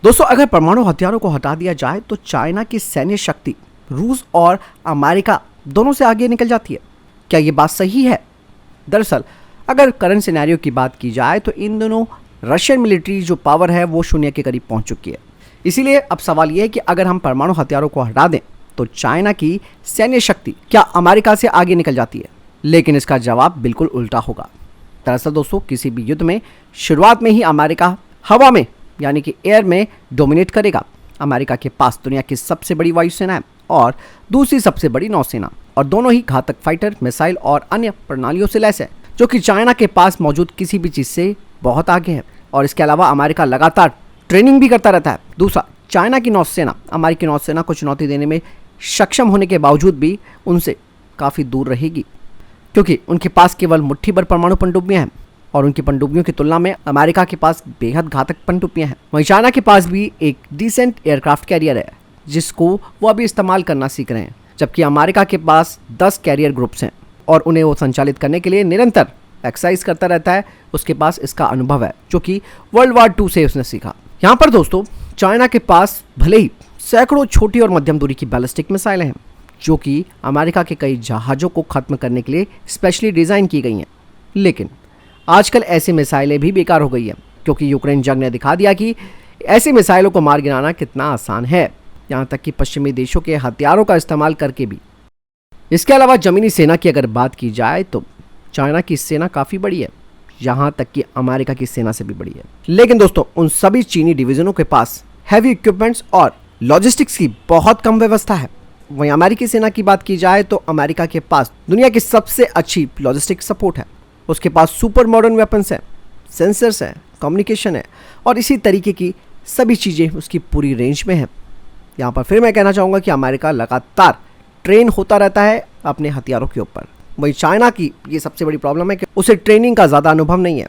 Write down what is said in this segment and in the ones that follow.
दोस्तों, अगर परमाणु हथियारों को हटा दिया जाए तो चाइना की सैन्य शक्ति रूस और अमेरिका दोनों से आगे निकल जाती है। क्या ये बात सही है? दरअसल अगर करंट सिनेरियो की बात की जाए तो इन दोनों रशियन मिलिट्री जो पावर है वो शून्य के करीब पहुंच चुकी है। इसीलिए अब सवाल यह है कि अगर हम परमाणु हथियारों को हटा दें तो चाइना की सैन्य शक्ति क्या अमेरिका से आगे निकल जाती है? लेकिन इसका जवाब बिल्कुल उल्टा होगा। दरअसल दोस्तों, किसी भी युद्ध में शुरुआत में ही अमेरिका हवा में यानी कि एयर में डोमिनेट करेगा। अमेरिका के पास दुनिया की सबसे बड़ी वायुसेना है और दूसरी सबसे बड़ी नौसेना, और दोनों ही घातक फाइटर, मिसाइल और अन्य प्रणालियों से लैस है, जो कि चाइना के पास मौजूद किसी भी चीज से बहुत आगे है। और इसके अलावा अमेरिका लगातार ट्रेनिंग भी करता रहता है। दूसरा, चाइना की नौसेना अमेरिकी नौसेना को चुनौती देने में सक्षम होने के बावजूद भी उनसे काफ़ी दूर रहेगी, क्योंकि उनके पास केवल मुट्ठी भर परमाणु पनडुब्बियां हैं और उनकी पनडुब्बियों की तुलना में अमेरिका के पास बेहद घातक पनडुब्बियां हैं। वहीं चाइना के पास भी एक डिसेंट एयरक्राफ्ट कैरियर है जिसको वो अभी इस्तेमाल करना सीख रहे हैं, जबकि अमेरिका के पास 10 कैरियर ग्रुप्स हैं और उन्हें वो संचालित करने के लिए निरंतर एक्सरसाइज करता रहता है। उसके पास इसका अनुभव है जो कि वर्ल्ड वार 2 से उसने सीखा। यहाँ पर दोस्तों, चाइना के पास भले ही सैकड़ों छोटी और मध्यम दूरी की बैलिस्टिक मिसाइलें हैं जो कि अमेरिका के कई जहाज़ों को खत्म करने के लिए स्पेशली डिज़ाइन की गई हैं, लेकिन आजकल ऐसी मिसाइलें भी बेकार हो गई हैं, क्योंकि यूक्रेन जंग ने दिखा दिया कि ऐसी मिसाइलों को मार गिराना कितना आसान है, यहाँ तक कि पश्चिमी देशों के हथियारों का इस्तेमाल करके भी। इसके अलावा ज़मीनी सेना की अगर बात की जाए तो चाइना की सेना काफ़ी बड़ी है, यहाँ तक कि अमेरिका की सेना से भी बड़ी है। लेकिन दोस्तों, उन सभी चीनी डिवीज़नों के पास हैवी इक्विपमेंट्स और लॉजिस्टिक्स की बहुत कम व्यवस्था है। वहीं अमेरिकी सेना की बात की जाए तो अमेरिका के पास दुनिया की सबसे अच्छी लॉजिस्टिक सपोर्ट है। उसके पास सुपर मॉडर्न वेपन्स हैं, सेंसर्स हैं, कम्युनिकेशन है और इसी तरीके की सभी चीज़ें उसकी पूरी रेंज में हैं। यहाँ पर फिर मैं कहना चाहूँगा कि अमेरिका लगातार ट्रेन होता रहता है अपने हथियारों के ऊपर। वहीं चाइना की ये सबसे बड़ी प्रॉब्लम है कि उसे ट्रेनिंग का ज़्यादा अनुभव नहीं है।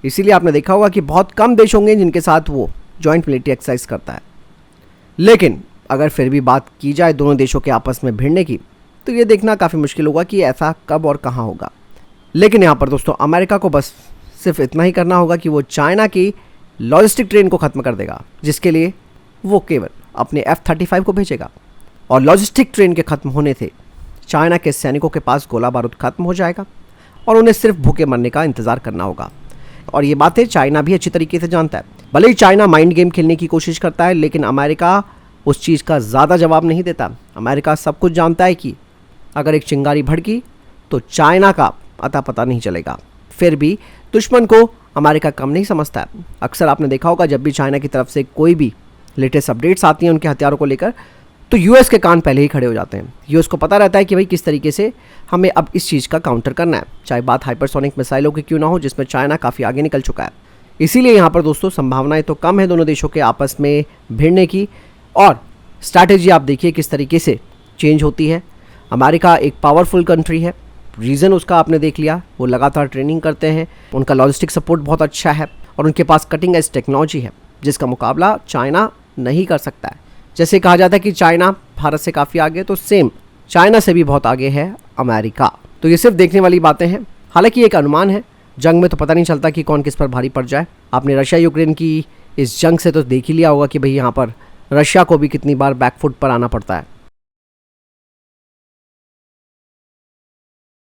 इसीलिए आपने देखा होगा कि बहुत कम देश होंगे जिनके साथ वो जॉइंट मिलिट्री एक्सरसाइज करता है। लेकिन अगर फिर भी बात की जाए दोनों देशों के आपस में भिड़ने की, तो ये देखना काफ़ी मुश्किल होगा कि ऐसा कब और कहाँ होगा। लेकिन यहाँ पर दोस्तों, अमेरिका को बस सिर्फ इतना ही करना होगा कि वो चाइना की लॉजिस्टिक ट्रेन को ख़त्म कर देगा, जिसके लिए वो केवल अपने F-35 को भेजेगा। और लॉजिस्टिक ट्रेन के ख़त्म होने से चाइना के सैनिकों के पास गोला बारूद खत्म हो जाएगा और उन्हें सिर्फ भूखे मरने का इंतज़ार करना होगा। और ये बातें चाइना भी अच्छी तरीके से जानता है। भले ही चाइना माइंड गेम खेलने की कोशिश करता है, लेकिन अमेरिका उस चीज़ का ज़्यादा जवाब नहीं देता। अमेरिका सब कुछ जानता है कि अगर एक चिंगारी भड़की तो चाइना का अता पता नहीं चलेगा। फिर भी दुश्मन को अमेरिका कम नहीं समझता है। अक्सर आपने देखा होगा, जब भी चाइना की तरफ से कोई भी लेटेस्ट अपडेट्स आती हैं उनके हथियारों को लेकर, तो यूएस के कान पहले ही खड़े हो जाते हैं। यूएस को पता रहता है कि भाई किस तरीके से हमें अब इस चीज़ का काउंटर करना है, चाहे बात हाइपरसोनिक मिसाइलों की क्यों ना हो, जिसमें चाइना काफ़ी आगे निकल चुका है। इसीलिए यहाँ पर दोस्तों संभावनाएं तो कम है दोनों देशों के आपस में भिड़ने की। और स्ट्रैटेजी आप देखिए किस तरीके से चेंज होती है। अमेरिका एक पावरफुल कंट्री है, रीज़न उसका आपने देख लिया, वो लगातार ट्रेनिंग करते हैं, उनका लॉजिस्टिक सपोर्ट बहुत अच्छा है और उनके पास कटिंग एज टेक्नोलॉजी है जिसका मुकाबला चाइना नहीं कर सकता है। जैसे कहा जाता है कि चाइना भारत से काफ़ी आगे, तो सेम चाइना से भी बहुत आगे है अमेरिका। तो ये सिर्फ देखने वाली बातें हैं। हालांकि एक अनुमान है, जंग में तो पता नहीं चलता कि कौन किस पर भारी पड़ जाए। आपने रशिया यूक्रेन की इस जंग से तो देख ही लिया होगा कि भाई यहाँ पर रशिया को भी कितनी बार बैकफुट पर आना पड़ता है।